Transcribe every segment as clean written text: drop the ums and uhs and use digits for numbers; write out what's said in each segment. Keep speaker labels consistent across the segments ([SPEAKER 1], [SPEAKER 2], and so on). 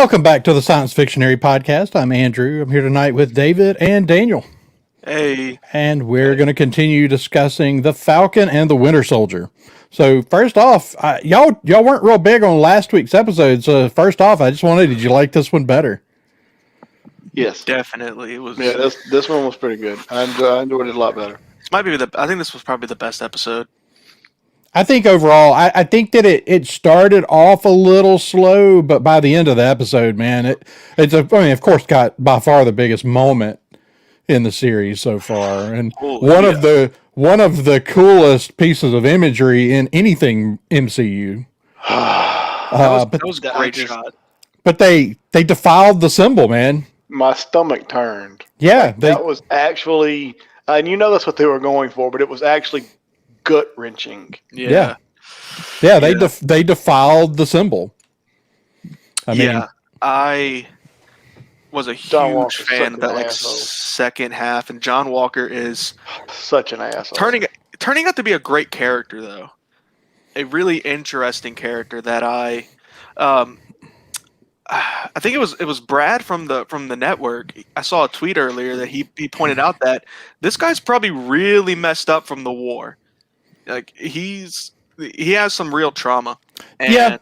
[SPEAKER 1] Welcome back to the Science Fictionary Podcast. I'm Andrew. I'm here tonight with David and Daniel.
[SPEAKER 2] Hey.
[SPEAKER 1] And we're going to continue discussing the Falcon and the Winter Soldier. So first off, y'all weren't real big on last week's episode. So first off, I just wanted, did you like this one better?
[SPEAKER 3] Yes,
[SPEAKER 2] Definitely. It was.
[SPEAKER 3] yeah. This one was pretty good. I enjoyed it a lot better.
[SPEAKER 2] I think this was probably the best episode.
[SPEAKER 1] I think overall, I think that it started off a little slow, but by the end of the episode, man, of course, got by far the biggest moment in the series so far, and one of the coolest pieces of imagery in anything MCU.
[SPEAKER 2] That was a great shot.
[SPEAKER 1] But they defiled the symbol, man.
[SPEAKER 3] My stomach turned.
[SPEAKER 1] Yeah,
[SPEAKER 3] that was actually, and that's what they were going for, but it was actually gut wrenching.
[SPEAKER 1] Yeah. They defiled the symbol.
[SPEAKER 2] I was a huge fan of that second half, and John Walker is
[SPEAKER 3] such an asshole.
[SPEAKER 2] Turning out to be a great character, though. A really interesting character that I think it was Brad from the network. I saw a tweet earlier that he pointed out that this guy's probably really messed up from the war. Like he has some real trauma. And
[SPEAKER 1] yeah,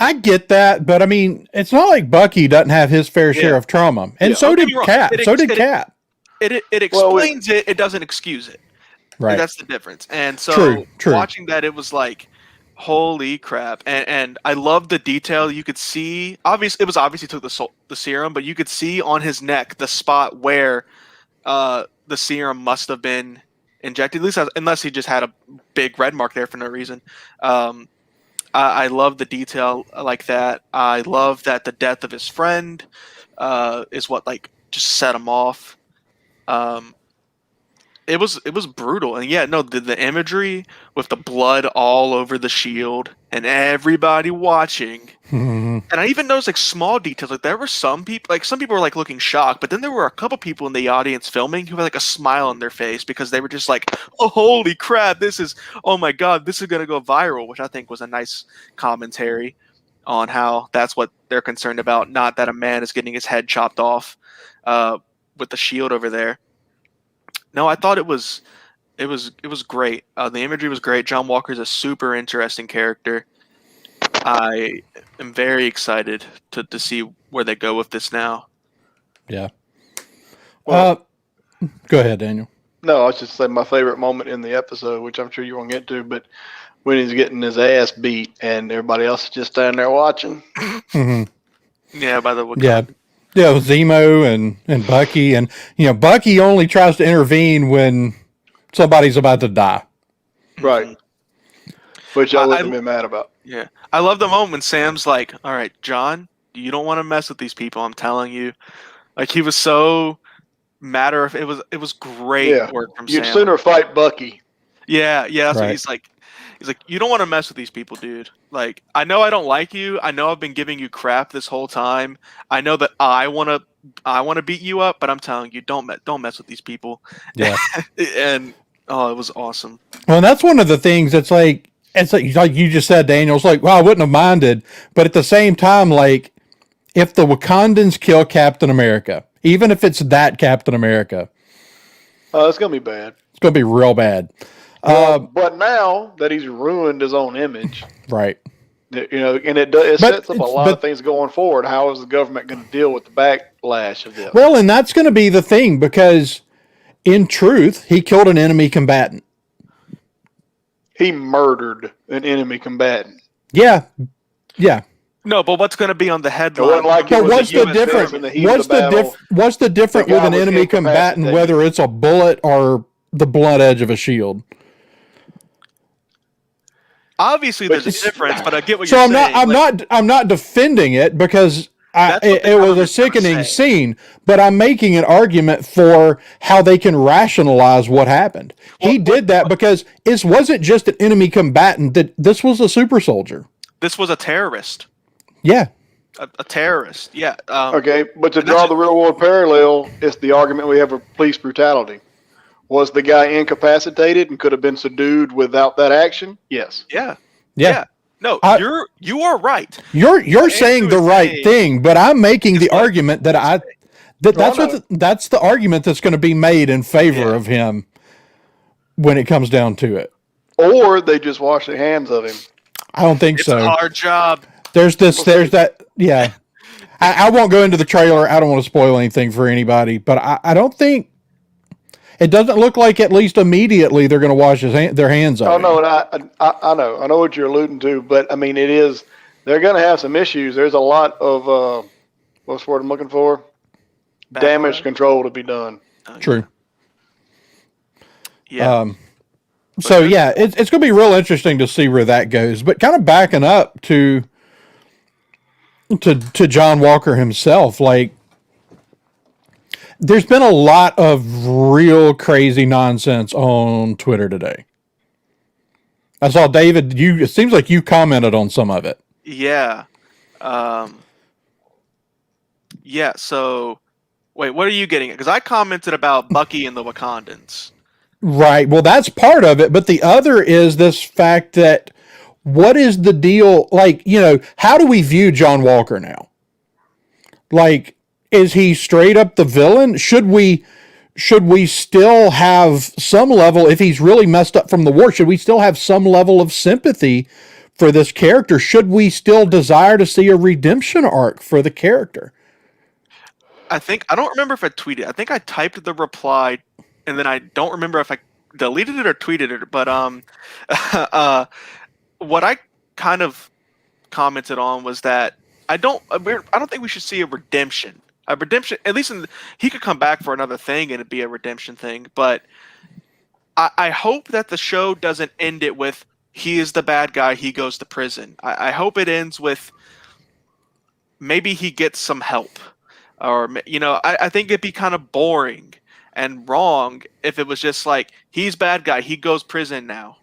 [SPEAKER 1] I get that, but I mean, it's not like Bucky doesn't have his fair share of trauma, and so did Cap. Cap.
[SPEAKER 2] It explains it. It doesn't excuse it.
[SPEAKER 1] Right.
[SPEAKER 2] That's the difference. And so
[SPEAKER 1] True.
[SPEAKER 2] Watching that, it was like, holy crap! And I love the detail. You could see obviously took the serum, but you could see on his neck the spot where the serum must have been injected, at least unless he just had a big red mark there for no reason. I love the detail like that. I love that the death of his friend is what just set him off. It was brutal, and the imagery with the blood all over the shield and everybody watching. And I even noticed small details. There were some people were looking shocked, but then there were a couple people in the audience filming who had a smile on their face because they were just like, "Oh, holy crap! Oh my god, this is gonna go viral," which I think was a nice commentary on how that's what they're concerned about, not that a man is getting his head chopped off with the shield over there. No, I thought it was great. The imagery was great. John Walker's a super interesting character. I am very excited to see where they go with this now.
[SPEAKER 1] Yeah. Well, go ahead, Daniel.
[SPEAKER 3] No, I was just saying my favorite moment in the episode, which I'm sure you won't get to, but when he's getting his ass beat and everybody else is just standing there watching.
[SPEAKER 2] Yeah, by the way.
[SPEAKER 1] Yeah. Yeah, with Zemo and Bucky, and Bucky only tries to intervene when somebody's about to die.
[SPEAKER 3] Right. Which I wouldn't have been mad about.
[SPEAKER 2] Yeah. I love the moment when Sam's like, "All right, John, you don't want to mess with these people, I'm telling you." He was so it was great work from Sam.
[SPEAKER 3] You'd sooner fight Bucky.
[SPEAKER 2] Yeah, that's what he's like. He's like, "You don't want to mess with these people, dude. I know I don't like you. I know I've been giving you crap this whole time. I know that I want to beat you up, but I'm telling you, don't mess with these people."
[SPEAKER 1] Yeah.
[SPEAKER 2] And it was awesome.
[SPEAKER 1] Well, that's one of the things that's like you just said, Daniel. It's like, well, I wouldn't have minded, but at the same time, if the Wakandans kill Captain America, even if it's that Captain America,
[SPEAKER 3] it's gonna be bad.
[SPEAKER 1] It's gonna be real bad.
[SPEAKER 3] But now that he's ruined his own image,
[SPEAKER 1] right?
[SPEAKER 3] And it sets up a lot of things going forward. How is the government going to deal with the backlash of this?
[SPEAKER 1] Well, and that's going to be the thing, because in truth, he killed an enemy combatant.
[SPEAKER 3] He murdered an enemy combatant.
[SPEAKER 1] Yeah.
[SPEAKER 2] No, but what's going to be on the headline?
[SPEAKER 1] What's the difference? What's the difference with an enemy combatant, whether it's a bullet or the blunt edge of a shield?
[SPEAKER 2] Obviously, there's a difference, but I get what you're saying.
[SPEAKER 1] So I'm not defending it, because it was a sickening scene, but I'm making an argument for how they can rationalize what happened. He did that because it wasn't just an enemy combatant. That this was a super soldier.
[SPEAKER 2] This was a terrorist.
[SPEAKER 1] Yeah.
[SPEAKER 2] A terrorist. Yeah.
[SPEAKER 3] Okay, but to draw the real world parallel, it's the argument we have of police brutality. Was the guy incapacitated and could have been subdued without that action? Yes.
[SPEAKER 2] Yeah. No, you are right.
[SPEAKER 1] You're saying the right thing, but I'm making the argument that that's the argument that's going to be made in favor of him when it comes down to it.
[SPEAKER 3] Or they just wash their hands of him.
[SPEAKER 1] I don't think so.
[SPEAKER 2] It's a hard job.
[SPEAKER 1] There's that. Yeah. I won't go into the trailer. I don't want to spoil anything for anybody, but I don't think it doesn't look like at least immediately they're going to wash their hands of him.
[SPEAKER 3] Oh no, and I know what you're alluding to, but I mean they're going to have some issues. There's a lot of what's the word I'm looking for? Damage control to be done.
[SPEAKER 1] True.
[SPEAKER 2] Yeah.
[SPEAKER 1] So yeah, it's going to be real interesting to see where that goes. But kind of backing up to John Walker himself, like there's been a lot of real crazy nonsense on Twitter today. I saw David. It seems like you commented on some of it.
[SPEAKER 2] Yeah. Yeah. So, wait, what are you getting at? Because I commented about Bucky and the Wakandans.
[SPEAKER 1] Right. Well, that's part of it. But the other is this fact that what is the deal? Like, how do we view John Walker now? Like, is he straight up the villain? Should we still have some level, if he's really messed up from the war, should we still have some level of sympathy for this character? Should we still desire to see a redemption arc for the character?
[SPEAKER 2] I don't remember if I tweeted. I think I typed the reply, and then I don't remember if I deleted it or tweeted it. But what I kind of commented on was that I don't think we should see a redemption. A redemption, at least he could come back for another thing and it'd be a redemption thing. But I hope that the show doesn't end it with he is the bad guy, he goes to prison. I hope it ends with maybe he gets some help. Or, I think it'd be kind of boring and wrong if it was just like, he's bad guy, he goes prison now.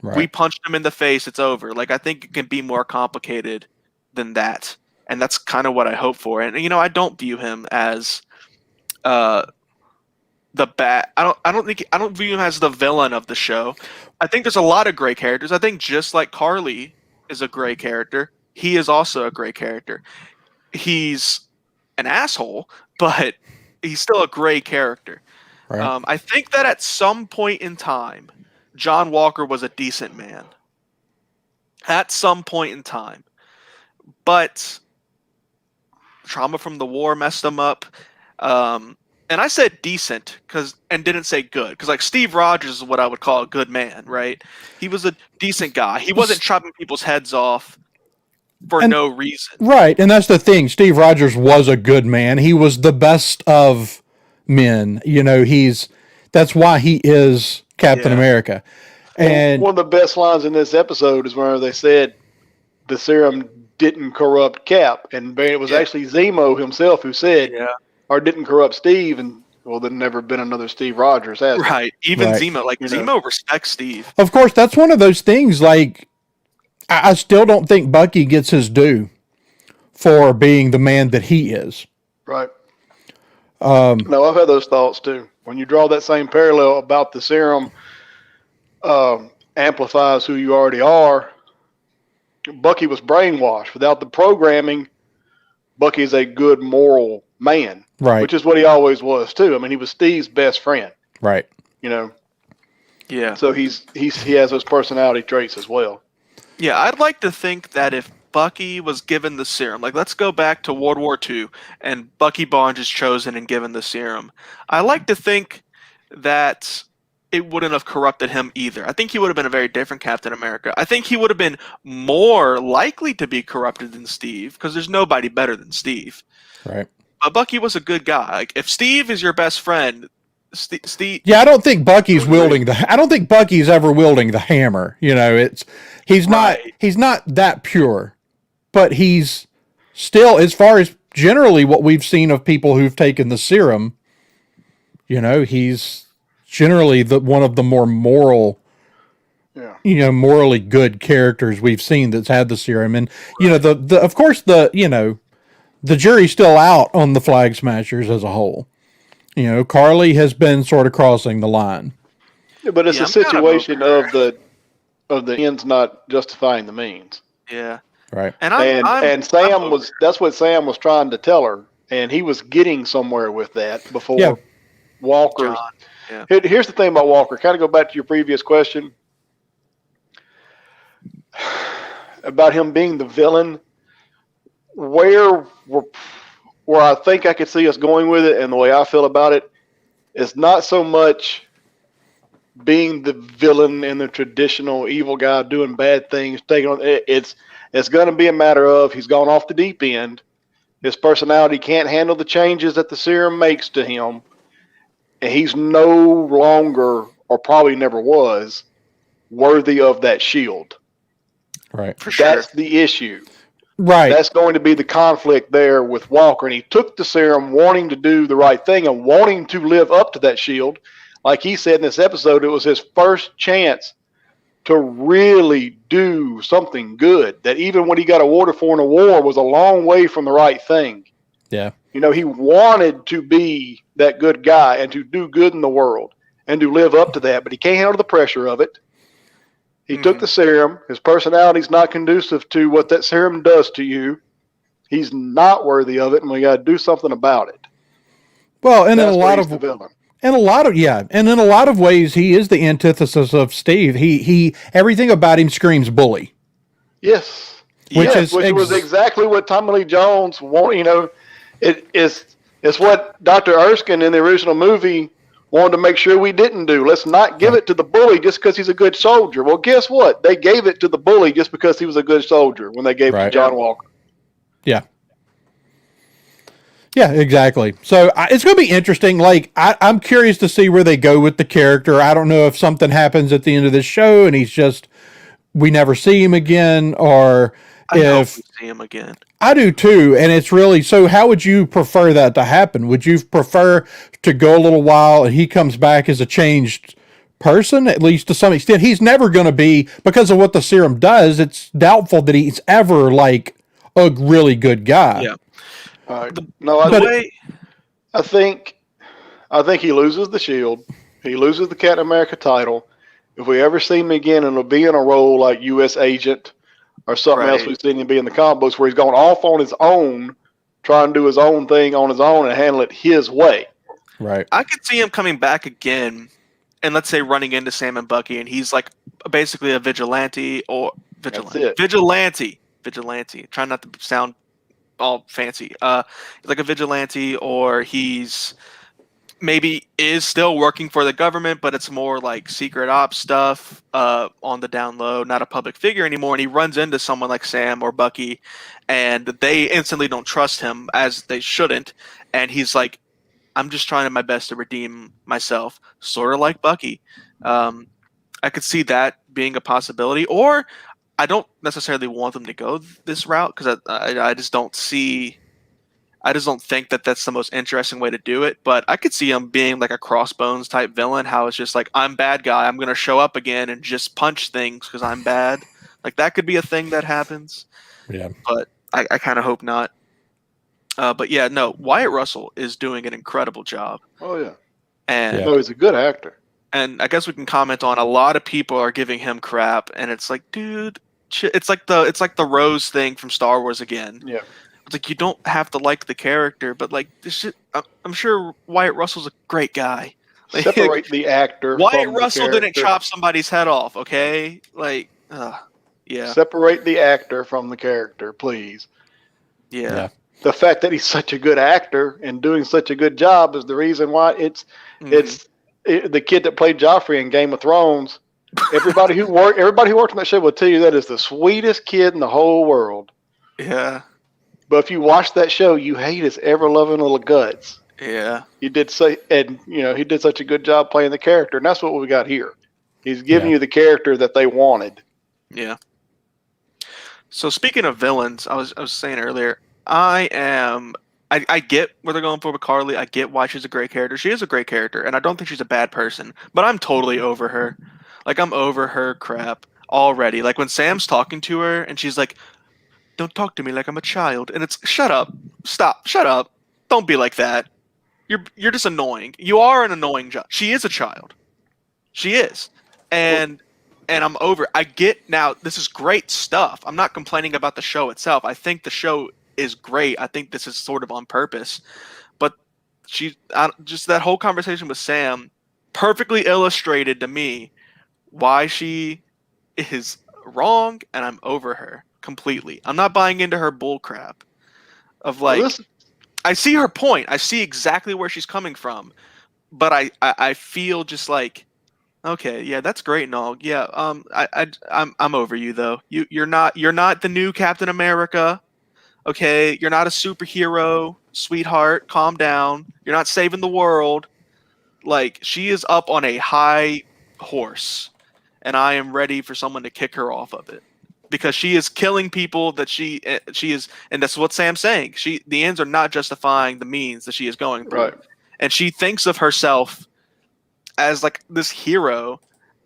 [SPEAKER 2] Right. We punched him in the face, it's over. Like, I think it can be more complicated than that. And that's kind of what I hope for. And, I don't view him as the bad. I don't view him as the villain of the show. I think there's a lot of great characters. I think just like Carly is a great character, he is also a great character. He's an asshole, but he's still a great character. Right. I think that at some point in time, John Walker was a decent man. At some point in time. But trauma from the war messed him up. And I said decent and didn't say good. Because like Steve Rogers is what I would call a good man, right? He was a decent guy. He wasn't chopping people's heads off for no reason.
[SPEAKER 1] Right, and that's the thing. Steve Rogers was a good man. He was the best of men. That's why he is Captain America. And
[SPEAKER 3] one of the best lines in this episode is where they said the serum didn't corrupt Cap, and it was actually Zemo himself who said, or didn't corrupt Steve, and there's never been another Steve Rogers, has there?
[SPEAKER 2] Right, even Zemo, Zemo respects Steve.
[SPEAKER 1] Of course, that's one of those things, like, I still don't think Bucky gets his due for being the man that he is.
[SPEAKER 3] Right. No, I've had those thoughts too. When you draw that same parallel about the serum amplifies who you already are, Bucky was brainwashed. Without the programming, Bucky is a good moral man.
[SPEAKER 1] Right.
[SPEAKER 3] Which is what he always was too. I mean, he was Steve's best friend.
[SPEAKER 1] Right.
[SPEAKER 2] Yeah.
[SPEAKER 3] So he has those personality traits as well.
[SPEAKER 2] Yeah, I'd like to think that if Bucky was given the serum, like let's go back to World War II and Bucky Barnes is chosen and given the serum. I like to think that it wouldn't have corrupted him either. I think he would have been a very different Captain America. I think he would have been more likely to be corrupted than Steve because there's nobody better than Steve.
[SPEAKER 1] Right.
[SPEAKER 2] But Bucky was a good guy. Like if Steve is your best friend, Steve.
[SPEAKER 1] Yeah, I don't think Bucky's I don't think Bucky's ever wielding the hammer. He's not that pure, but he's still, as far as generally what we've seen of people who've taken the serum, he's generally one of the more moral, morally good characters we've seen that's had the serum. And, of course, the jury's still out on the Flag Smashers as a whole. Carly has been sort of crossing the line.
[SPEAKER 3] Yeah, but it's a situation of of the ends not justifying the means.
[SPEAKER 2] Yeah.
[SPEAKER 1] Right.
[SPEAKER 3] And Sam was that's what Sam was trying to tell her, and he was getting somewhere with that before Walker's.
[SPEAKER 2] Yeah.
[SPEAKER 3] Here's the thing about Walker. Kind of go back to your previous question about him being the villain. Where I think I could see us going with it, and the way I feel about it, is not so much being the villain and the traditional evil guy doing bad things. Taking on it's going to be a matter of he's gone off the deep end. His personality can't handle the changes that the serum makes to him, and he's no longer, or probably never was, worthy of that shield.
[SPEAKER 1] Right.
[SPEAKER 2] For sure.
[SPEAKER 3] That's the issue.
[SPEAKER 1] Right.
[SPEAKER 3] That's going to be the conflict there with Walker. And he took the serum wanting to do the right thing and wanting to live up to that shield. Like he said in this episode, it was his first chance to really do something good. That even what he got awarded for in a war was a long way from the right thing.
[SPEAKER 1] Yeah.
[SPEAKER 3] You know, he wanted to be that good guy and to do good in the world and to live up to that, but he can't handle the pressure of it. He took the serum. His personality's not conducive to what that serum does to you. He's not worthy of it, and we got to do something about it.
[SPEAKER 1] Well, and
[SPEAKER 3] That's
[SPEAKER 1] in a
[SPEAKER 3] where
[SPEAKER 1] lot
[SPEAKER 3] he's
[SPEAKER 1] of
[SPEAKER 3] the villain.
[SPEAKER 1] and in a lot of ways, he is the antithesis of Steve. He everything about him screams bully.
[SPEAKER 3] Yes,
[SPEAKER 1] Which
[SPEAKER 3] was exactly what Tommy Lee Jones wanted. You know, it's what Dr. Erskine in the original movie wanted to make sure we didn't do. Let's not give it to the bully just because he's a good soldier. Well, guess what? They gave it to the bully just because he was a good soldier when they gave it to John Walker.
[SPEAKER 1] Yeah. Yeah, exactly. So it's going to be interesting. Like, I'm curious to see where they go with the character. I don't know if something happens at the end of this show and we never see him again, or
[SPEAKER 2] I hope we see him again.
[SPEAKER 1] I do too, and it's really, so how would you prefer that to happen? Would you prefer to go a little while and he comes back as a changed person, at least to some extent? He's never going to be, because of what the serum does, it's doubtful that he's ever like a really good guy.
[SPEAKER 2] Yeah.
[SPEAKER 3] I think he loses the shield. He loses the Captain America title. If we ever see him again, it'll be in a role like U.S. agent or something else we've seen him be in the comic books, where he's gone off on his own, trying to do his own thing on his own and handle it his way.
[SPEAKER 1] Right.
[SPEAKER 2] I could see him coming back again, and let's say running into Sam and Bucky, and he's like basically a vigilante. Vigilante. Trying not to sound all fancy. Like a vigilante, or he's maybe is still working for the government, but it's more like secret ops stuff on the down low, not a public figure anymore. And he runs into someone like Sam or Bucky, and they instantly don't trust him, as they shouldn't. And he's like, I'm just trying my best to redeem myself, sort of like Bucky. I could see that being a possibility, or I don't necessarily want them to go this route, because I just don't see. I just don't think that that's the most interesting way to do it. But I could see him being like a Crossbones type villain. How it's just like, I'm bad guy. I'm gonna show up again and just punch things because I'm bad. Like, that could be a thing that happens.
[SPEAKER 1] Yeah.
[SPEAKER 2] But I kind of hope not. But yeah, no. Wyatt Russell is doing an incredible job.
[SPEAKER 3] Oh yeah.
[SPEAKER 2] And
[SPEAKER 3] no, he's a good actor.
[SPEAKER 2] And I guess we can comment on, a lot of people are giving him crap, and it's like, dude, it's like the Rose thing from Star Wars again.
[SPEAKER 3] Yeah.
[SPEAKER 2] It's like, you don't have to like the character, but like this shit, I'm sure Wyatt Russell's a great guy. Like,
[SPEAKER 3] separate the actor.
[SPEAKER 2] Wyatt
[SPEAKER 3] from
[SPEAKER 2] Russell
[SPEAKER 3] the
[SPEAKER 2] didn't chop somebody's head off, okay? Like, yeah.
[SPEAKER 3] Separate the actor from the character, please.
[SPEAKER 2] Yeah.
[SPEAKER 3] The fact that he's such a good actor and doing such a good job is the reason why it's the kid that played Joffrey in Game of Thrones. Everybody who worked on that show will tell you that is the sweetest kid in the whole world.
[SPEAKER 2] Yeah.
[SPEAKER 3] But if you watch that show, you hate his ever-loving little guts.
[SPEAKER 2] Yeah.
[SPEAKER 3] He did such a good job playing the character, and that's what we got here. He's giving you the character that they wanted.
[SPEAKER 2] Yeah. So speaking of villains, I was saying earlier, I get where they're going for with Carly. I get why she's a great character. She is a great character, and I don't think she's a bad person. But I'm totally over her. Like, I'm over her crap already. Like, when Sam's talking to her, and she's like, don't talk to me like I'm a child. And it's, shut up. Stop. Shut up. Don't be like that. You're just annoying. You are an annoying child. She is a child. She is. And and I'm over. I get now. This is great stuff. I'm not complaining about the show itself. I think the show is great. I think this is sort of on purpose. But just that whole conversation with Sam perfectly illustrated to me why she is wrong, and I'm over her completely. I'm not buying into her bullcrap of like. I see her point. I see exactly where she's coming from, but I feel just like. Okay, yeah, that's great and all. Yeah, I'm over you though. You're not the new Captain America. Okay, you're not a superhero, sweetheart. Calm down. You're not saving the world. Like she is up on a high horse, and I am ready for someone to kick her off of it because she is killing people that she is, and that's what Sam's saying. The ends are not justifying the means that she is going through,
[SPEAKER 3] Right.
[SPEAKER 2] and she thinks of herself as like this hero,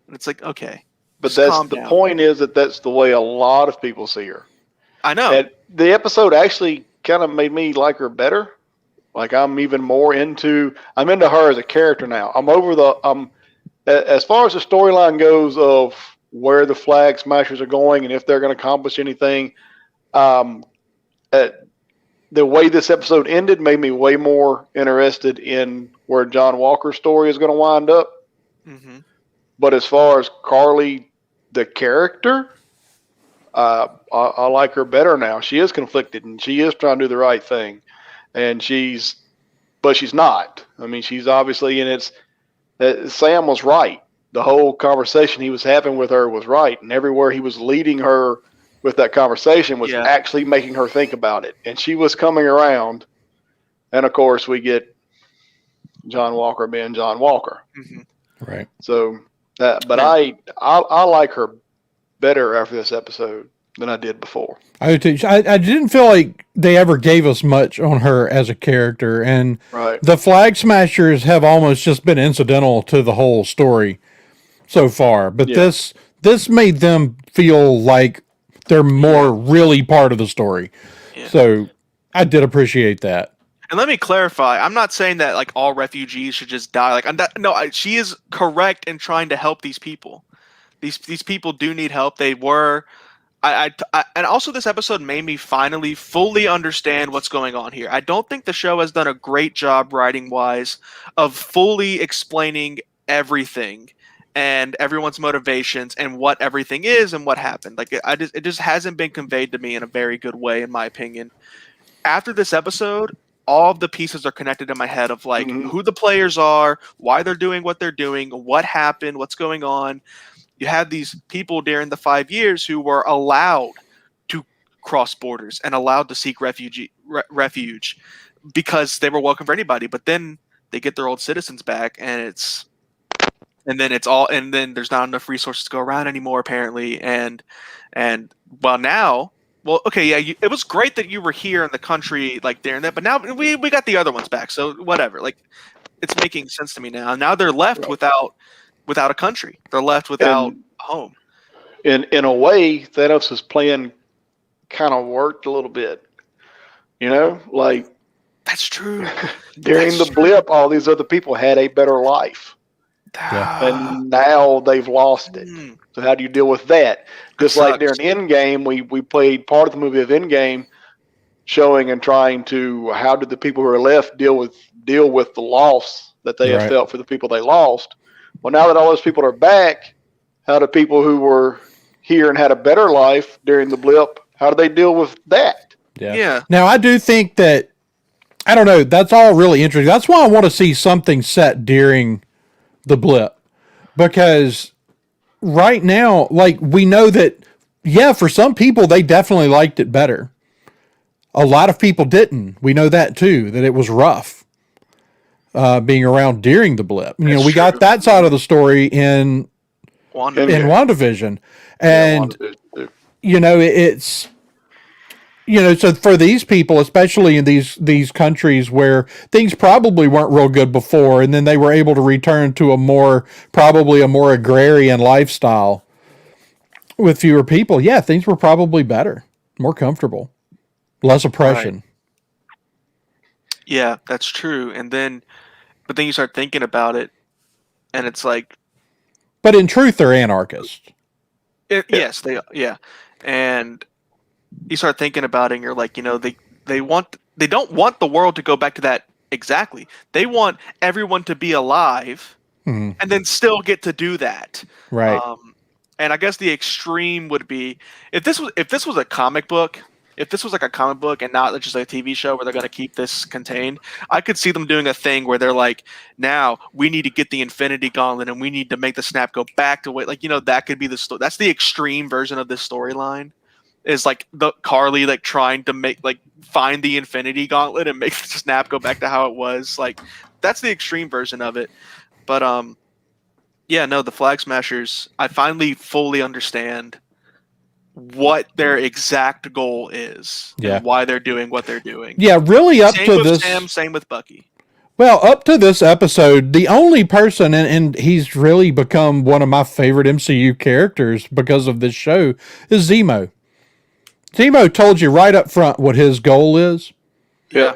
[SPEAKER 2] and it's like, okay,
[SPEAKER 3] but that's the
[SPEAKER 2] down.
[SPEAKER 3] point is that's the way a lot of people see her.
[SPEAKER 2] I know.
[SPEAKER 3] And the episode actually kind of made me like her better. Like I'm even more into her as a character now. I'm over as far as the storyline goes of where the Flag Smashers are going and if they're going to accomplish anything. The way this episode ended made me way more interested in where John Walker's story is going to wind up.
[SPEAKER 2] Mm-hmm.
[SPEAKER 3] But as far as Carly, the character, I like her better now. She is conflicted and she is trying to do the right thing, but she's not. I mean, she's obviously, and Sam was right. The whole conversation he was having with her was right, and everywhere he was leading her with that conversation was actually making her think about it, and she was coming around. And of course, we get John Walker being John Walker,
[SPEAKER 1] right?
[SPEAKER 3] So, but I like her better after this episode than I did before.
[SPEAKER 1] I didn't feel like they ever gave us much on her as a character, and the Flag Smashers have almost just been incidental to the whole story so far. But this made them feel like they're more really part of the story. Yeah. So I did appreciate that.
[SPEAKER 2] And let me clarify, I'm not saying that like all refugees should just die. Like she is correct in trying to help these people. These people do need help. They were and also this episode made me finally fully understand what's going on here. I don't think the show has done a great job writing wise of fully explaining everything and everyone's motivations and what everything is and what happened. Like it just hasn't been conveyed to me in a very good way, in my opinion. After this episode, all of the pieces are connected in my head of like who the players are, why they're doing what they're doing, what happened, what's going on. You had these people during the 5 years who were allowed to cross borders and allowed to seek refuge because they were welcome for anybody. But then they get their old citizens back, and then there's not enough resources to go around anymore, apparently. And it was great that you were here in the country, like there and that, but now we got the other ones back, so whatever. Like, it's making sense to me now. Now they're left without a country. They're left without a home.
[SPEAKER 3] In a way, Thanos' plan kind of worked a little bit. Like
[SPEAKER 2] that's true.
[SPEAKER 3] During the blip, all these other people had a better life. And now they've lost it. So how do you deal with that? Just like during Endgame, we played part of the movie of Endgame, showing and trying to how did the people who are left deal with the loss that they have felt for the people they lost. Well, now that all those people are back, how do people who were here and had a better life during the blip, how do they deal with that?
[SPEAKER 2] Yeah.
[SPEAKER 1] Now I do think that I don't know. That's all really interesting. That's why I want to see something set during the blip, because right now, like, we know that for some people they definitely liked it better. A lot of people didn't. We know that too, that it was rough being around during the blip. We got that side of the story in WandaVision, and it's so for these people, especially in these countries where things probably weren't real good before, and then they were able to return to probably a more agrarian lifestyle with fewer people. Yeah, things were probably better, more comfortable, less oppression.
[SPEAKER 2] Right. Yeah, that's true. But then you start thinking about it, and it's like,
[SPEAKER 1] but in truth, they're anarchists.
[SPEAKER 2] Yes, and you start thinking about it, and you're like, they don't want the world to go back to that exactly. They want everyone to be alive
[SPEAKER 1] Mhm.
[SPEAKER 2] and then still get to do that.
[SPEAKER 1] Right.
[SPEAKER 2] And I guess the extreme would be if this was a comic book. If this was like a comic book and not just like a TV show where they're going to keep this contained, I could see them doing a thing where they're like, now we need to get the Infinity Gauntlet and we need to make the snap go back to that could be the story. That's the extreme version of this storyline. Is like the Carly like trying to find the Infinity Gauntlet and make the snap go back to how it was. Like that's the extreme version of it. But the Flag Smashers, I finally fully understand what their exact goal is and why they're doing what they're doing.
[SPEAKER 1] Yeah, really up
[SPEAKER 2] same
[SPEAKER 1] to
[SPEAKER 2] with
[SPEAKER 1] this.
[SPEAKER 2] Sam, same with Bucky.
[SPEAKER 1] Well, up to this episode, the only person, and he's really become one of my favorite MCU characters because of this show, is Zemo. Zemo told you right up front what his goal is.
[SPEAKER 2] Yeah.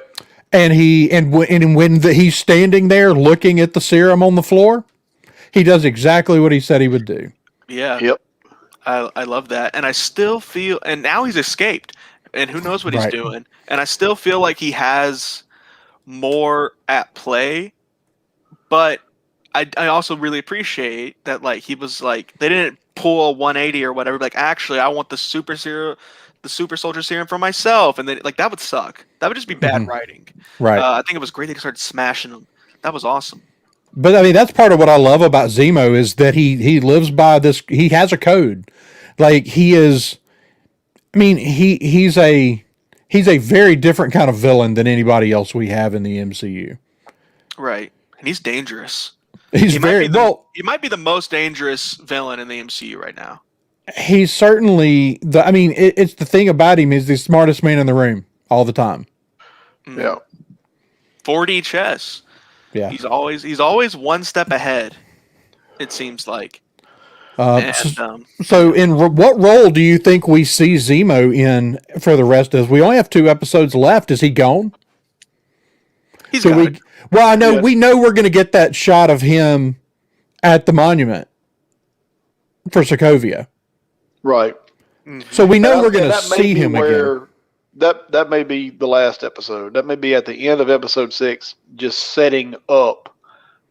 [SPEAKER 1] And when he's standing there looking at the serum on the floor, he does exactly what he said he would do.
[SPEAKER 2] Yeah.
[SPEAKER 3] Yep.
[SPEAKER 2] I love that. And I still feel, and now he's escaped, and who knows what he's doing. And I still feel like he has more at play, but I also really appreciate that he was like, they didn't pull a 180 or whatever, like actually I want the super soldier serum for myself, and then that would suck. That would just be bad writing.
[SPEAKER 1] Right.
[SPEAKER 2] I think it was great that he started smashing them. That was awesome.
[SPEAKER 1] But I mean, that's part of what I love about Zemo is that he lives by this. He has a code. Like he is. I mean, he's a very different kind of villain than anybody else we have in the MCU.
[SPEAKER 2] Right, and he's dangerous.
[SPEAKER 1] He
[SPEAKER 2] might be the most dangerous villain in the MCU right now.
[SPEAKER 1] He's certainly the. I mean, it's the thing about him is the smartest man in the room all the time.
[SPEAKER 3] Yeah.
[SPEAKER 2] 4D chess.
[SPEAKER 1] Yeah.
[SPEAKER 2] He's always one step ahead. It seems like.
[SPEAKER 1] So, in what role do you think we see Zemo in for the rest of? We only have 2 episodes left. Is he gone? I know we know we're going to get that shot of him at the monument for Sokovia.
[SPEAKER 3] Right.
[SPEAKER 1] So we know we're going to see him again.
[SPEAKER 3] That may be the last episode. That may be at the end of episode 6, just setting up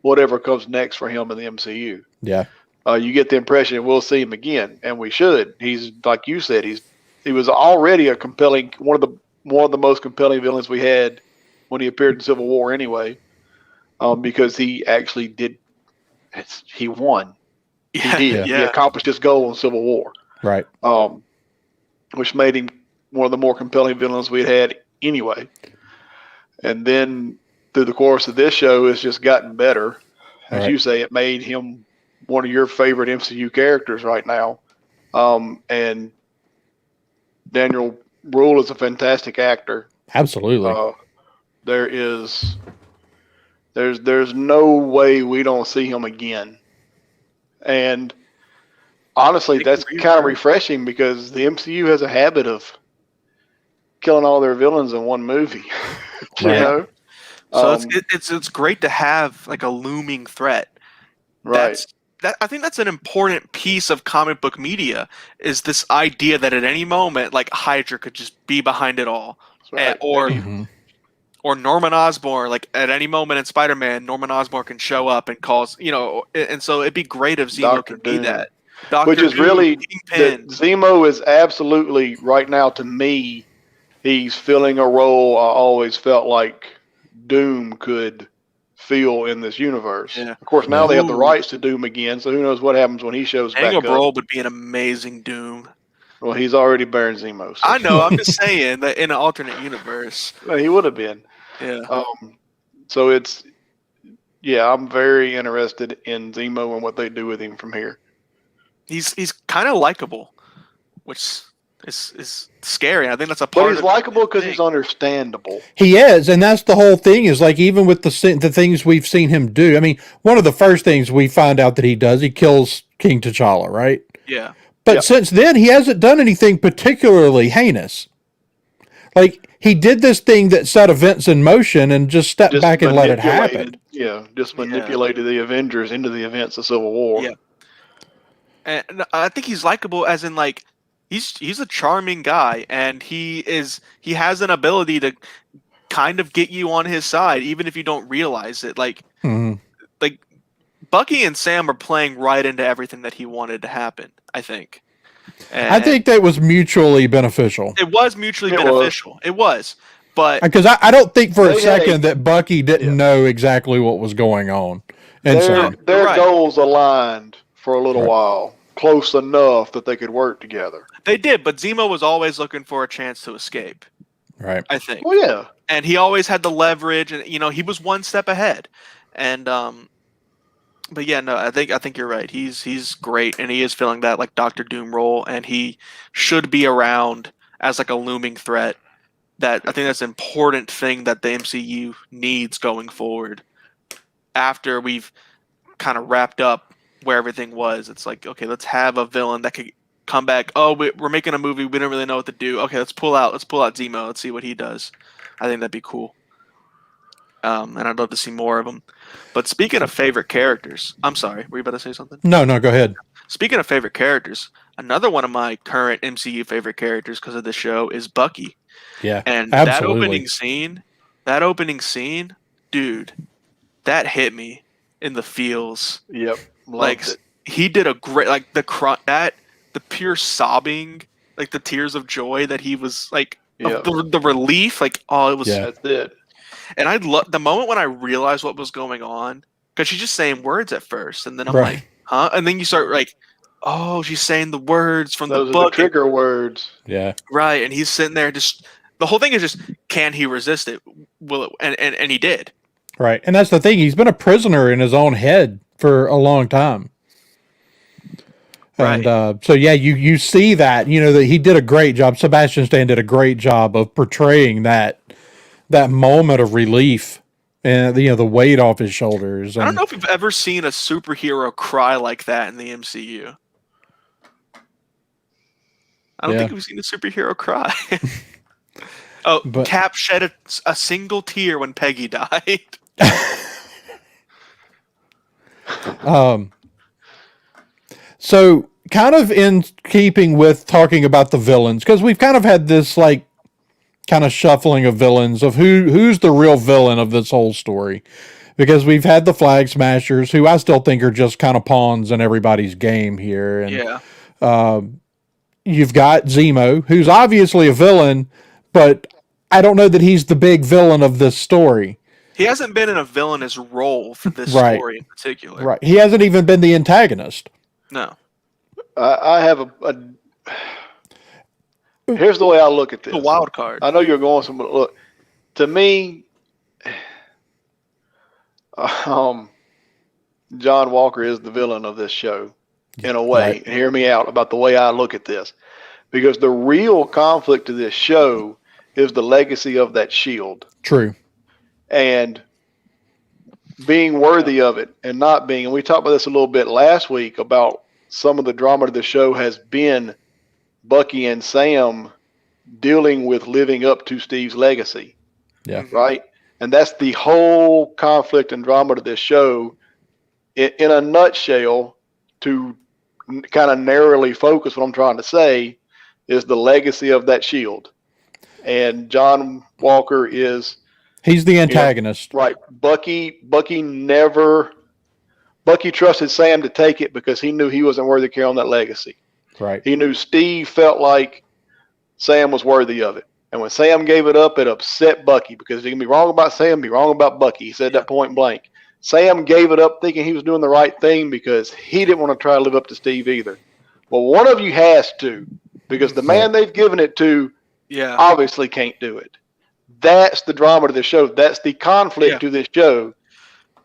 [SPEAKER 3] whatever comes next for him in the MCU.
[SPEAKER 1] Yeah.
[SPEAKER 3] You get the impression we'll see him again, and we should. He's like you said. He was already a compelling one of the most compelling villains we had when he appeared in Civil War. Anyway, because he actually did. He won.
[SPEAKER 2] Yeah,
[SPEAKER 3] he did.
[SPEAKER 2] Yeah.
[SPEAKER 3] He accomplished his goal in Civil War.
[SPEAKER 1] Right.
[SPEAKER 3] Which made him one of the more compelling villains we had anyway. And then through the course of this show, it's just gotten better. As you say, it made him one of your favorite MCU characters right now. And Daniel Bruhl is a fantastic actor.
[SPEAKER 1] Absolutely.
[SPEAKER 3] There's no way we don't see him again. And honestly, that's kind of refreshing because the MCU has a habit of killing all their villains in one movie. You know?
[SPEAKER 2] So it's great to have a looming threat.
[SPEAKER 3] Right.
[SPEAKER 2] I think that's an important piece of comic book media is this idea that at any moment, Hydra could just be behind it all,
[SPEAKER 3] right.
[SPEAKER 2] Or Norman Osborn, at any moment in Spider-Man, Norman Osborn can show up and cause, and so it'd be great if Zemo could be that.
[SPEAKER 3] Which is really, Zemo is absolutely, right now to me, he's filling a role I always felt like Doom could feel in this universe.
[SPEAKER 2] Yeah.
[SPEAKER 3] Of course, now they have the rights to Doom again, so who knows what happens when he shows back up.
[SPEAKER 2] Daniel would be an amazing Doom.
[SPEAKER 3] Well, he's already Baron Zemo. So.
[SPEAKER 2] I know, I'm just saying that in an alternate universe.
[SPEAKER 3] Well, he would have been.
[SPEAKER 2] Yeah.
[SPEAKER 3] So I'm very interested in Zemo and what they do with him from here.
[SPEAKER 2] He's kind of likable, which is scary. I think that's a part.
[SPEAKER 3] But he's likable because he's understandable.
[SPEAKER 1] He is, and that's the whole thing. Is even with the things we've seen him do. I mean, one of the first things we find out that he does, he kills King T'Challa, right?
[SPEAKER 2] Yeah.
[SPEAKER 1] But since then, he hasn't done anything particularly heinous. He did this thing that set events in motion and just stepped back and let it happen.
[SPEAKER 3] Yeah, just manipulated the Avengers into the events of Civil War.
[SPEAKER 2] Yeah. And I think he's likable as in like he's a charming guy, and he has an ability to kind of get you on his side even if you don't realize it.
[SPEAKER 1] Mhm.
[SPEAKER 2] Like Bucky and Sam are playing right into everything that he wanted to happen, I think.
[SPEAKER 1] I
[SPEAKER 2] And
[SPEAKER 1] think that was mutually beneficial.
[SPEAKER 2] it was mutually
[SPEAKER 3] It was.
[SPEAKER 2] beneficial. It was. But
[SPEAKER 1] Because I don't think for a
[SPEAKER 3] They had
[SPEAKER 1] second that Bucky didn't
[SPEAKER 3] Yeah.
[SPEAKER 1] know exactly what was going on. And
[SPEAKER 3] their
[SPEAKER 1] Sam.
[SPEAKER 3] their
[SPEAKER 2] Right.
[SPEAKER 3] goals aligned for a little
[SPEAKER 1] Right.
[SPEAKER 3] while, close enough that they could work together.
[SPEAKER 2] they did, but Zemo was always looking for a chance to escape,
[SPEAKER 1] Right.
[SPEAKER 2] I think.
[SPEAKER 3] Well, yeah,
[SPEAKER 2] And he always had the leverage, and he was one step ahead. And but yeah, no, I think you're right. He's great, and he is filling that like Doctor Doom role, and he should be around as like a looming threat. That I think that's an important thing that the MCU needs going forward. After we've kind of wrapped up where everything was, it's like, okay, let's have a villain that could come back. Oh, we're making a movie. We don't really know what to do. Okay, let's pull out Zemo. Let's see what he does. I think that'd be cool. And I'd love to see more of them. But speaking of favorite characters, I'm sorry, were you about to say something?
[SPEAKER 1] No, go ahead.
[SPEAKER 2] Speaking of favorite characters, another one of my current MCU favorite characters because of the show is Bucky.
[SPEAKER 1] Yeah.
[SPEAKER 2] And
[SPEAKER 1] absolutely.
[SPEAKER 2] that opening scene, dude, that hit me in the feels.
[SPEAKER 3] yep.
[SPEAKER 2] Like
[SPEAKER 3] Loved it.
[SPEAKER 2] he did a great the pure sobbing, like the tears of joy that he was like
[SPEAKER 3] Yep.
[SPEAKER 2] the relief, like it was.
[SPEAKER 1] Yeah.
[SPEAKER 3] That's it.
[SPEAKER 2] And I love the moment when I realized what was going on because she's just saying words at first, and then I'm
[SPEAKER 1] Right.
[SPEAKER 2] like, huh? And then you start like, oh, she's saying the words from
[SPEAKER 3] Those
[SPEAKER 2] the
[SPEAKER 3] are the
[SPEAKER 2] book,
[SPEAKER 3] trigger words.
[SPEAKER 1] Yeah.
[SPEAKER 2] right? And he's sitting there just. The whole thing is just, can he resist it? Will it? And he did.
[SPEAKER 1] Right. And that's the thing. He's been a prisoner in his own head for a long time.
[SPEAKER 2] Right.
[SPEAKER 1] And so, yeah, you see that, that he did a great job. Sebastian Stan did a great job of portraying that moment of relief and, the weight off his shoulders.
[SPEAKER 2] I don't
[SPEAKER 1] And,
[SPEAKER 2] know if we've ever seen a superhero cry like that in the MCU. I don't
[SPEAKER 1] Yeah.
[SPEAKER 2] think we've seen a superhero cry. Oh,
[SPEAKER 1] But-
[SPEAKER 2] Cap shed a single tear when Peggy died.
[SPEAKER 1] So, kind of in keeping with talking about the villains, because we've kind of had this like kind of shuffling of villains of who's the real villain of this whole story. Because we've had the Flag Smashers, who I still think are just kind of pawns in everybody's game here, and
[SPEAKER 2] Yeah.
[SPEAKER 1] you've got Zemo, who's obviously a villain, but I don't know that he's the big villain of this story.
[SPEAKER 2] He hasn't been in a villainous role for this
[SPEAKER 1] Right.
[SPEAKER 2] story in particular.
[SPEAKER 1] Right? He hasn't even been the antagonist.
[SPEAKER 2] No.
[SPEAKER 3] I have a. Here's the way I look at this.
[SPEAKER 2] The wild card.
[SPEAKER 3] I know you're going some. Look, to me, John Walker is the villain of this show, in a way.
[SPEAKER 1] Right.
[SPEAKER 3] And hear me out about the way I look at this, because the real conflict of this show is the legacy of that shield
[SPEAKER 1] True.
[SPEAKER 3] and being worthy of it and not being. And we talked about this a little bit last week about some of the drama of the show has been Bucky and Sam dealing with living up to Steve's legacy.
[SPEAKER 1] Yeah.
[SPEAKER 3] Right? And that's the whole conflict and drama to this show. In a nutshell, to kind of narrowly focus what I'm trying to say, is the legacy of that shield. And John Walker is
[SPEAKER 1] He's the antagonist.
[SPEAKER 3] right. Bucky trusted Sam to take it because he knew he wasn't worthy of carrying on that legacy.
[SPEAKER 1] Right.
[SPEAKER 3] He knew Steve felt like Sam was worthy of it. And when Sam gave it up, it upset Bucky because he can be wrong about Sam, be wrong about Bucky. He said that point blank. Sam gave it up thinking he was doing the right thing because he didn't want to try to live up to Steve either. Well, one of you has to, because the man they've given it to
[SPEAKER 2] Yeah.
[SPEAKER 3] obviously can't do it. That's the drama to this show. That's the conflict to this show.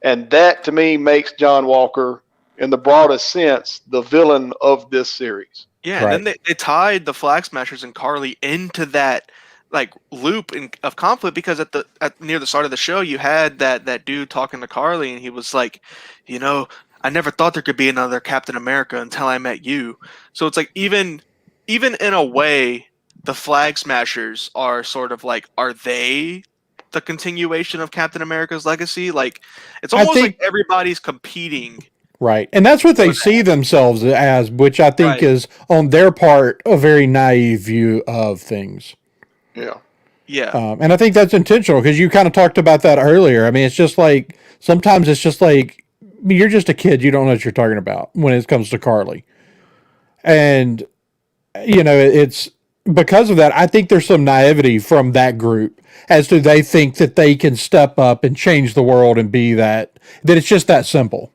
[SPEAKER 3] And that, to me, makes John Walker, in the broadest sense, the villain of this series.
[SPEAKER 2] Yeah,
[SPEAKER 1] Right.
[SPEAKER 2] and then they tied the Flag Smashers and Carly into that like loop of conflict because at near the start of the show you had that dude talking to Carly and he was like, I never thought there could be another Captain America until I met you. So it's like even in a way the Flag Smashers are sort of like, are they the continuation of Captain America's legacy? Like it's almost
[SPEAKER 1] think-
[SPEAKER 2] like everybody's competing
[SPEAKER 1] Right. And that's what they see themselves as, which I think is, on their part, a very naive view of things.
[SPEAKER 3] Yeah.
[SPEAKER 2] Yeah.
[SPEAKER 1] And I think that's intentional because you kind of talked about that earlier. I mean, it's just like, sometimes it's just like, you're just a kid. You don't know what you're talking about when it comes to Carly. And, it's because of that, I think there's some naivety from that group as to they think that they can step up and change the world and be that it's just that simple.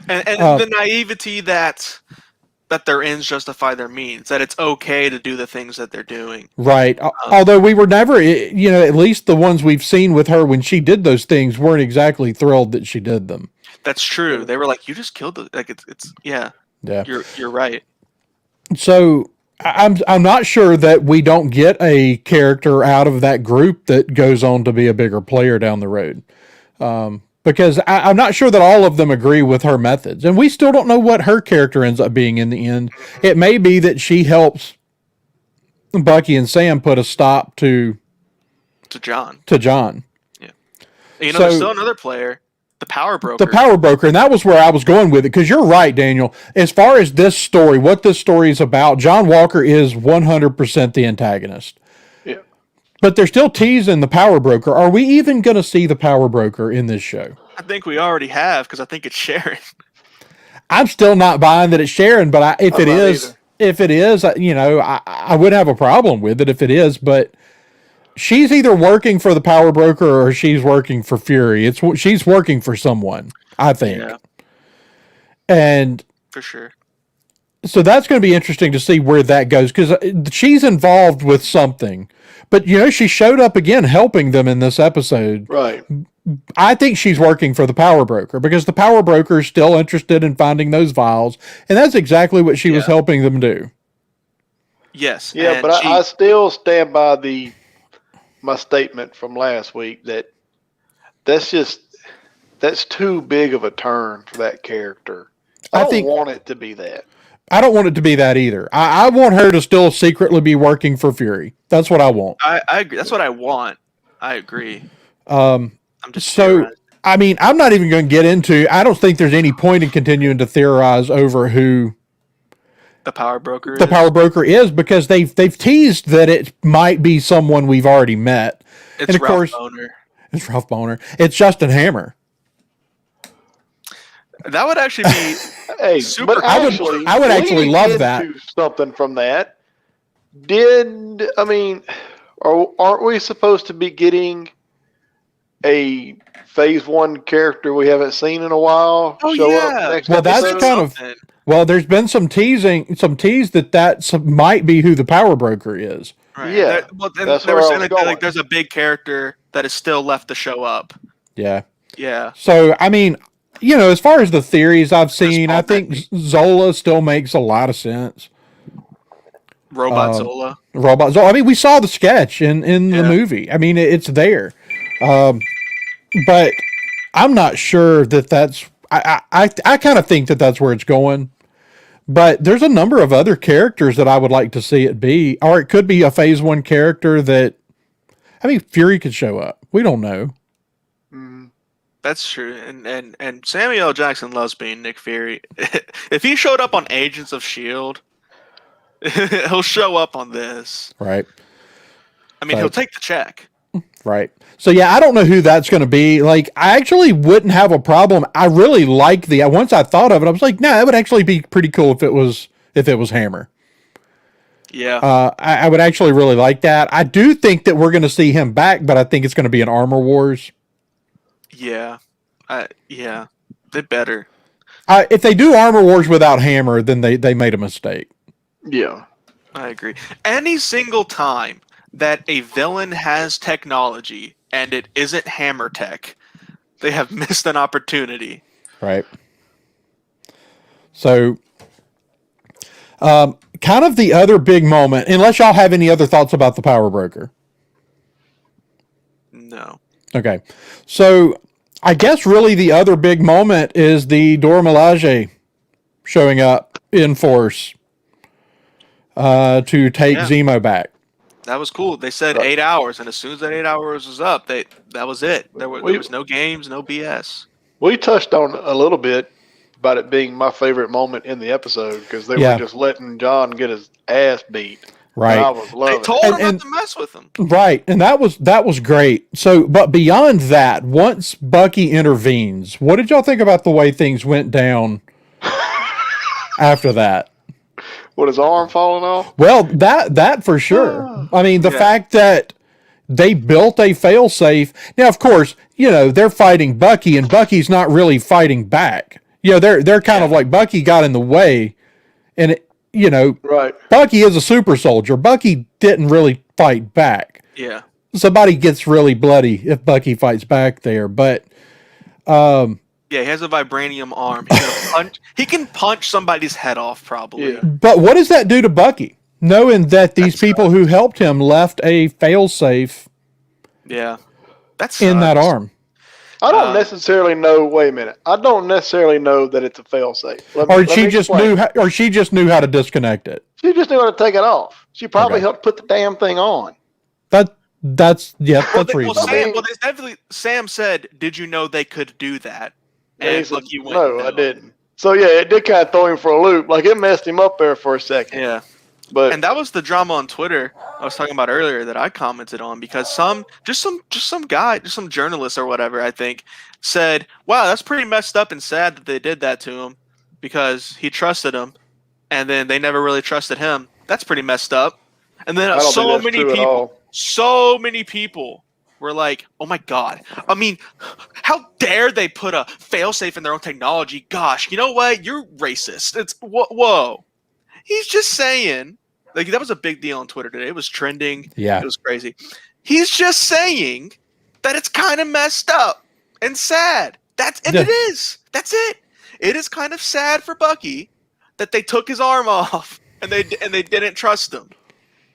[SPEAKER 2] And the naivety that their ends justify their means, that it's okay to do the things that they're doing.
[SPEAKER 1] Right. Although we were never, at least the ones we've seen with her when she did those things weren't exactly thrilled that she did them.
[SPEAKER 2] That's true. They were like, you just killed it. Like it's yeah.
[SPEAKER 1] Yeah.
[SPEAKER 2] You're right.
[SPEAKER 1] So I'm not sure that we don't get a character out of that group that goes on to be a bigger player down the road. Because I'm not sure that all of them agree with her methods. And we still don't know what her character ends up being in the end. It may be that she helps Bucky and Sam put a stop to
[SPEAKER 2] John.
[SPEAKER 1] Yeah.
[SPEAKER 2] There's still another player, the Power Broker.
[SPEAKER 1] And that was where I was going with it. Because you're right, Daniel. As far as this story, what this story is about, John Walker is 100% the antagonist. But they're still teasing the Power Broker. Are we even going to see the Power Broker in this show?
[SPEAKER 2] I think we already have, because I think it's Sharon.
[SPEAKER 1] I'm still not buying that it's Sharon, but if it is, I would have a problem with it if it is. But she's either working for the Power Broker or she's working for Fury. She's working for someone, I think.
[SPEAKER 2] Yeah.
[SPEAKER 1] And
[SPEAKER 2] for sure.
[SPEAKER 1] So that's going to be interesting to see where that goes, because she's involved with something. But, she showed up again helping them in this episode.
[SPEAKER 3] Right.
[SPEAKER 1] I think she's working for the Power Broker because the Power Broker is still interested in finding those vials. And that's exactly what she was helping them do.
[SPEAKER 2] Yes.
[SPEAKER 3] Yeah, but I still stand by my statement from last week that's too big of a turn for that character. I don't want it to be that.
[SPEAKER 1] I don't want it to be that either. I want her to still secretly be working for Fury. That's what I want.
[SPEAKER 2] I agree. That's what I want. I agree.
[SPEAKER 1] I'm not even going to get into, I don't think there's any point in continuing to theorize over who
[SPEAKER 2] the Power Broker
[SPEAKER 1] is, because they've teased that it might be someone we've already met.
[SPEAKER 2] It's Ralph Boner.
[SPEAKER 1] It's Ralph Boner. It's Justin Hammer.
[SPEAKER 2] That would actually be super.
[SPEAKER 3] But
[SPEAKER 1] I would actually love that.
[SPEAKER 3] Something from that. Aren't we supposed to be getting a Phase 1 character we haven't seen in a while show up next
[SPEAKER 1] episode? That's kind of. Well, there's been some tease that might be who the Power Broker is.
[SPEAKER 3] Right. Yeah.
[SPEAKER 2] They were saying that there's a big character that is still left to show up.
[SPEAKER 1] Yeah.
[SPEAKER 2] Yeah.
[SPEAKER 1] So, as far as the theories I've seen, I think Zola still makes a lot of sense.
[SPEAKER 2] Robot Zola.
[SPEAKER 1] We saw the sketch in the movie. It's there. But I'm not sure that's... I kind of think that's where it's going. But there's a number of other characters that I would like to see it be. Or it could be a Phase 1 character that... Fury could show up. We don't know.
[SPEAKER 2] That's true, and Samuel L. Jackson loves being Nick Fury. If he showed up on Agents of S.H.I.E.L.D., he'll show up on this.
[SPEAKER 1] Right.
[SPEAKER 2] He'll take the check.
[SPEAKER 1] Right. So, I don't know who that's going to be. I actually wouldn't have a problem. I really like once I thought of it, I was like, that would actually be pretty cool if it was Hammer.
[SPEAKER 2] Yeah.
[SPEAKER 1] I would actually really like that. I do think that we're going to see him back, but I think it's going to be in Armor Wars.
[SPEAKER 2] Yeah. They better.
[SPEAKER 1] If they do Armor Wars without Hammer, then they made a mistake.
[SPEAKER 3] Yeah.
[SPEAKER 2] I agree. Any single time that a villain has technology and it isn't Hammer tech, they have missed an opportunity.
[SPEAKER 1] Right. So, kind of the other big moment, unless y'all have any other thoughts about the Power Broker.
[SPEAKER 2] No.
[SPEAKER 1] Okay. So, I guess really the other big moment is the Dora Milaje showing up in force to take Zemo back.
[SPEAKER 2] That was cool. They said 8 hours, and as soon as that 8 hours was up, that was it. There was no games, no BS.
[SPEAKER 3] We touched on a little bit about it being my favorite moment in the episode because they were just letting John get his ass beat.
[SPEAKER 1] Right.
[SPEAKER 3] And I was loving
[SPEAKER 2] They told
[SPEAKER 3] it.
[SPEAKER 2] him not to mess with him.
[SPEAKER 1] Right. And that was great. So, but beyond that, once Bucky intervenes, what did y'all think about the way things went down after that?
[SPEAKER 3] What, his arm falling off?
[SPEAKER 1] Well, that for sure. I mean, the fact that they built a failsafe. Now, of course, they're fighting Bucky, and Bucky's not really fighting back. They're kind of like Bucky got in the way, and
[SPEAKER 3] Right.
[SPEAKER 1] Bucky is a super soldier. Bucky didn't really fight back.
[SPEAKER 2] Yeah.
[SPEAKER 1] Somebody gets really bloody if Bucky fights back there, but
[SPEAKER 2] yeah, he has a vibranium arm. He can punch somebody's head off, probably.
[SPEAKER 3] Yeah.
[SPEAKER 1] But what does that do to Bucky? Knowing that these people who helped him left a failsafe
[SPEAKER 2] that's
[SPEAKER 1] in that arm.
[SPEAKER 3] I don't necessarily know. Wait a minute. I don't necessarily know that it's a failsafe.
[SPEAKER 1] Or she just knew how to disconnect it.
[SPEAKER 3] She just knew how to take it off. She probably helped put the damn thing on.
[SPEAKER 1] That's reasonable.
[SPEAKER 2] Sam said, "Did you know they could do that?" And Bucky went,
[SPEAKER 3] "No, I didn't." So yeah, it did kind of throw him for a loop. Like it messed him up there for a second.
[SPEAKER 2] Yeah.
[SPEAKER 3] And
[SPEAKER 2] that was the drama on Twitter I was talking about earlier that I commented on because some journalist or whatever, I think, said, "Wow, that's pretty messed up and sad that they did that to him because he trusted him and then they never really trusted him. That's pretty messed up." And then so many people were like, "Oh my God. I mean, how dare they put a failsafe in their own technology? Gosh, you know what? You're racist." It's whoa. He's just saying, like, that was a big deal on Twitter today. It was trending.
[SPEAKER 1] Yeah.
[SPEAKER 2] It was crazy. He's just saying that it's kind of messed up and sad. It is. That's it. It is kind of sad for Bucky that they took his arm off and they didn't trust him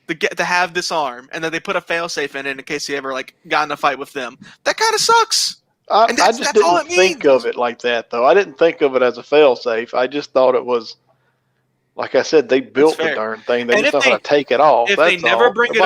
[SPEAKER 2] to have this arm, and then they put a failsafe in it in case he ever got in a fight with them. That kind of sucks.
[SPEAKER 3] I just didn't think of it like that, though. I didn't think of it as a failsafe. I just thought it was, like I said, they built the darn thing. They just know how to take it off.
[SPEAKER 2] If they never bring it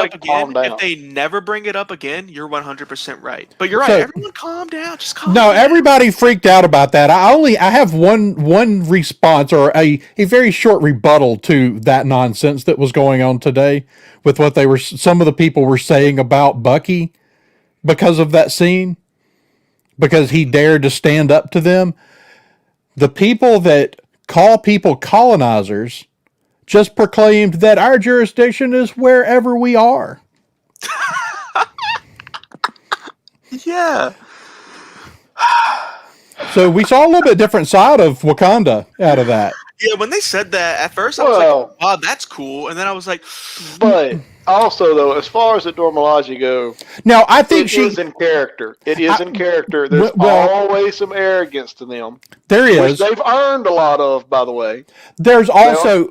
[SPEAKER 2] up again, you're 100% right. But you're right. Everyone calm down. Just calm down.
[SPEAKER 1] No, everybody freaked out about that. I have one response or a very short rebuttal to that nonsense that was going on today with what some of the people were saying about Bucky because of that scene, because he dared to stand up to them. The people that call people colonizers just proclaimed that our jurisdiction is wherever we are.
[SPEAKER 2] Yeah.
[SPEAKER 1] So we saw a little bit different side of Wakanda out of that.
[SPEAKER 2] Yeah, when they said that, at first I was like, wow, that's cool. And then I was like...
[SPEAKER 3] But also, though, as far as the Dormalaji go,
[SPEAKER 1] now, I think
[SPEAKER 3] it is in character. It is in character. There's always some arrogance to them.
[SPEAKER 1] There is.
[SPEAKER 3] Which they've earned a lot of, by the way.
[SPEAKER 1] There's also,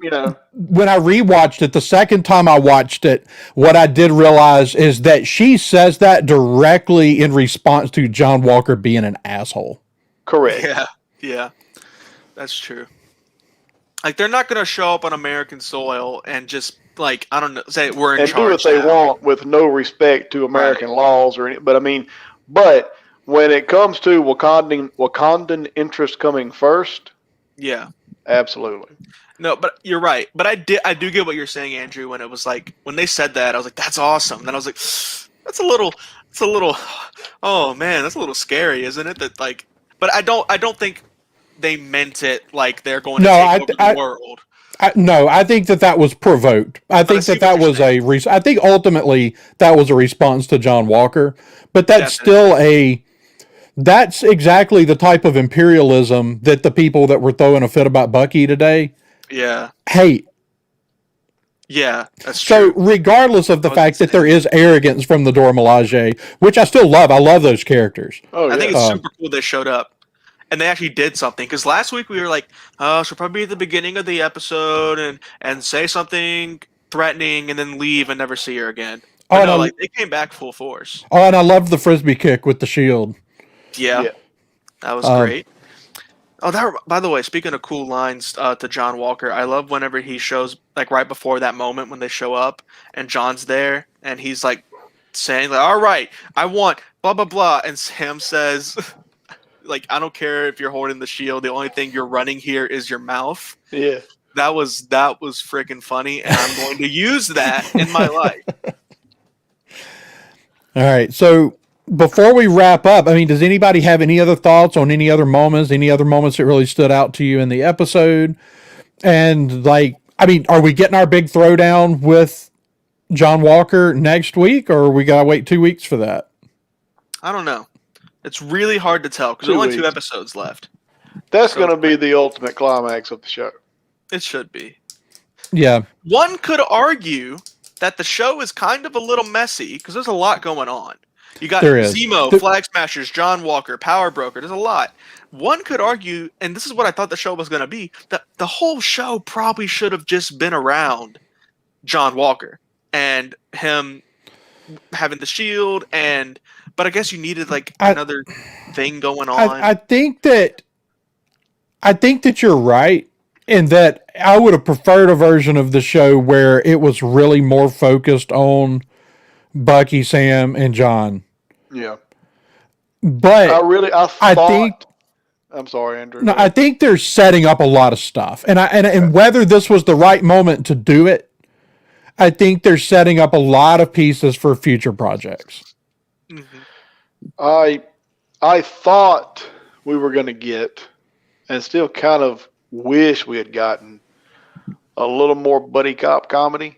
[SPEAKER 1] when I rewatched it, the second time I watched it, what I did realize is that she says that directly in response to John Walker being an asshole.
[SPEAKER 3] Correct.
[SPEAKER 2] Yeah. That's true. Like, they're not going to show up on American soil and just, I don't know, say we're in charge
[SPEAKER 3] and do what they want with no respect to American laws or anything. But when it comes to Wakandan interest coming first, absolutely.
[SPEAKER 2] No, but you're right. But I do get what you're saying, Andrew. When it was when they said that, I was like, that's awesome. And then I was like, it's a little. Oh man, that's a little scary, isn't it? That but I don't think they meant it like they're going to take over the world.
[SPEAKER 1] I think that was provoked. I think that was I think ultimately that was a response to John Walker, but that's that's exactly the type of imperialism that the people that were throwing a fit about Bucky today hate.
[SPEAKER 2] Yeah, that's true.
[SPEAKER 1] So regardless of the fact that there is arrogance from the Dora Milaje, which I still love, I love those characters.
[SPEAKER 2] I think it's super cool they showed up. And they actually did something. Because last week we were like, she'll probably be at the beginning of the episode and say something threatening and then leave and never see her again. But they came back full force.
[SPEAKER 1] Oh, and I loved the Frisbee kick with the shield.
[SPEAKER 2] Yeah. That was great. By the way, speaking of cool lines to John Walker, I love whenever he shows, right before that moment when they show up and John's there and he's saying, all right, I want blah, blah, blah. And Sam says... like, I don't care if you're holding the shield. The only thing you're running here is your mouth.
[SPEAKER 3] Yeah.
[SPEAKER 2] That was freaking funny, and I'm going to use that in my life.
[SPEAKER 1] All right. So before we wrap up, I mean, does anybody have any other thoughts on any other moments that really stood out to you in the episode? And like, I mean, are we getting our big throwdown with John Walker next week, or we gotta wait 2 weeks for that?
[SPEAKER 2] I don't know. It's really hard to tell because there's only 2 episodes left.
[SPEAKER 3] That's going to be the ultimate climax of the show.
[SPEAKER 2] It should be.
[SPEAKER 1] Yeah.
[SPEAKER 2] One could argue that the show is kind of a little messy because there's a lot going on. You got Zemo, Flag Smashers, John Walker, Power Broker. There's a lot. One could argue, and this is what I thought the show was going to be, that the whole show probably should have just been around John Walker and him having the shield, but I guess you needed like another thing going on.
[SPEAKER 1] I think that you're right in that I would have preferred a version of the show where it was really more focused on Bucky, Sam, and John.
[SPEAKER 3] Yeah.
[SPEAKER 1] But
[SPEAKER 3] I'm sorry, Andrew.
[SPEAKER 1] No, I think they're setting up a lot of stuff. And whether this was the right moment to do it, I think they're setting up a lot of pieces for future projects.
[SPEAKER 2] Mm-hmm.
[SPEAKER 3] I thought we were going to get, and still kind of wish we had gotten, a little more buddy cop comedy.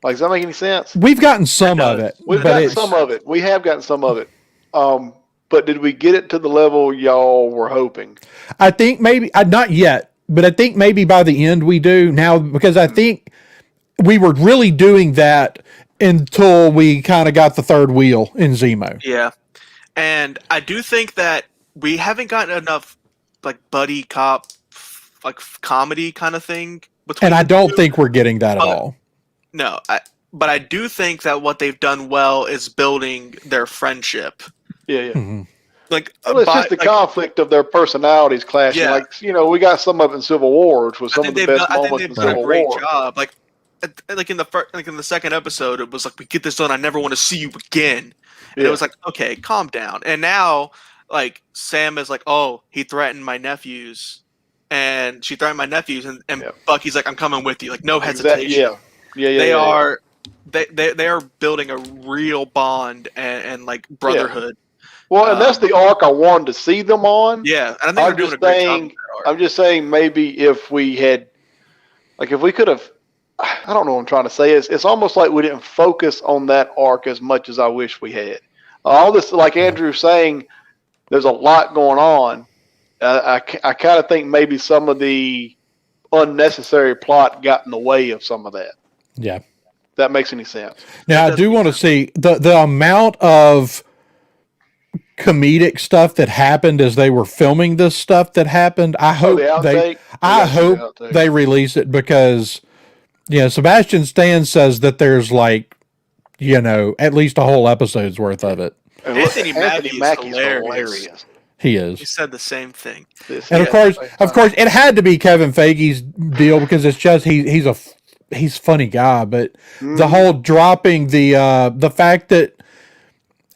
[SPEAKER 3] Like, does that make any sense?
[SPEAKER 1] We've gotten some of it.
[SPEAKER 3] We've gotten some of it. We have gotten some of it. But did we get it to the level y'all were hoping?
[SPEAKER 1] I think maybe, not yet, but I think maybe by the end we do now, because I think we were really doing that until we kind of got the third wheel in Zemo.
[SPEAKER 2] Yeah. And I do think that we haven't gotten enough like buddy cop, like comedy kind of thing.
[SPEAKER 1] And I don't think we're getting that at all.
[SPEAKER 2] No, but I do think that what they've done well is building their friendship.
[SPEAKER 3] Yeah, yeah.
[SPEAKER 1] Mm-hmm.
[SPEAKER 2] Like,
[SPEAKER 3] it's just the conflict of their personalities clashing. Yeah. Like, we got some of it in Civil War, which was some of the best moments in Civil War. I think they've done a great job.
[SPEAKER 2] Like in the second episode, it was like, we get this done. I never want to see you again. And it was like, okay, calm down. And now, like, Sam is like, oh, he threatened my nephews, and she threatened my nephews, and Bucky's like, I'm coming with you, like, no hesitation. They are building a real bond and like brotherhood.
[SPEAKER 3] Well, and that's the arc I wanted to see them on.
[SPEAKER 2] Yeah, and I think they're doing a great job with that arc.
[SPEAKER 3] I'm just saying, maybe if we had, like, if we could have, I don't know what I'm trying to say. It's almost like we didn't focus on that arc as much as I wish we had. All this, like Andrew's saying, there's a lot going on. I kind of think maybe some of the unnecessary plot got in the way of some of that.
[SPEAKER 1] Yeah.
[SPEAKER 3] If that makes any sense.
[SPEAKER 1] Now, I do want to see the amount of comedic stuff that happened as they were filming this stuff that happened. I hope they release it, because Sebastian Stan says that there's like at least a whole episode's worth of it.
[SPEAKER 2] Anthony Mackie's hilarious.
[SPEAKER 1] He is.
[SPEAKER 2] He said the same thing.
[SPEAKER 1] And of course it had to be Kevin Feige's deal, because it's just he's a funny guy, but the whole dropping the fact that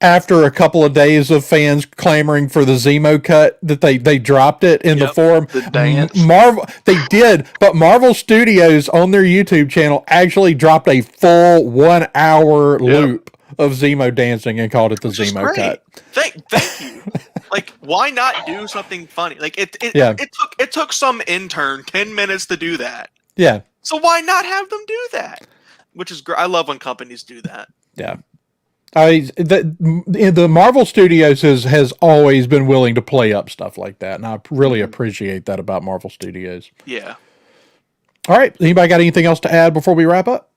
[SPEAKER 1] after a couple of days of fans clamoring for the Zemo cut, that they dropped it in the form.
[SPEAKER 3] The dance.
[SPEAKER 1] Marvel, they did, but Marvel Studios on their YouTube channel actually dropped a full 1 hour loop of Zemo dancing and called it the Zemo cut.
[SPEAKER 2] Thank you. Like, why not do something funny? Like it took some intern 10 minutes to do that.
[SPEAKER 1] Yeah.
[SPEAKER 2] So why not have them do that? Which is great. I love when companies do that.
[SPEAKER 1] Yeah. The Marvel Studios has always been willing to play up stuff like that, and I really appreciate that about Marvel Studios.
[SPEAKER 2] Yeah.
[SPEAKER 1] All right. Anybody got anything else to add before we wrap up?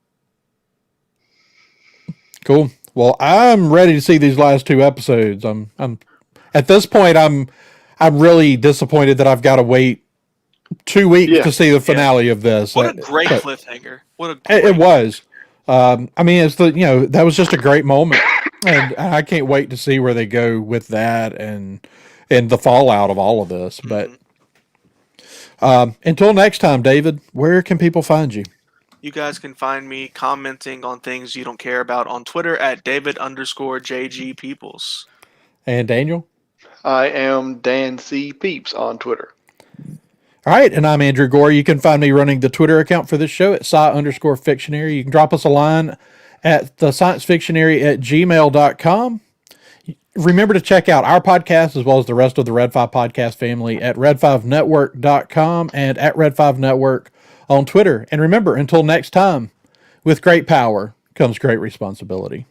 [SPEAKER 1] Cool. Well, I'm ready to see these last 2 episodes. I'm at this point, I'm really disappointed that I've got to wait 2 weeks to see the finale of this.
[SPEAKER 2] What a great cliffhanger!
[SPEAKER 1] It was. I mean, it's that was just a great moment, and I can't wait to see where they go with that and the fallout of all of this. But until next time, David, where can people find you?
[SPEAKER 2] You guys can find me commenting on things you don't care about on Twitter at David_JG Peoples.
[SPEAKER 1] And Daniel?
[SPEAKER 3] I am Dan C. Peeps on Twitter.
[SPEAKER 1] All right, and I'm Andrew Gore. You can find me running the Twitter account for this show at sci_fictionary. You can drop us a line at the sciencefictionary@gmail.com. Remember to check out our podcast as well as the rest of the Red 5 podcast family at red5network.com and at red5network on Twitter. And remember, until next time, with great power comes great responsibility.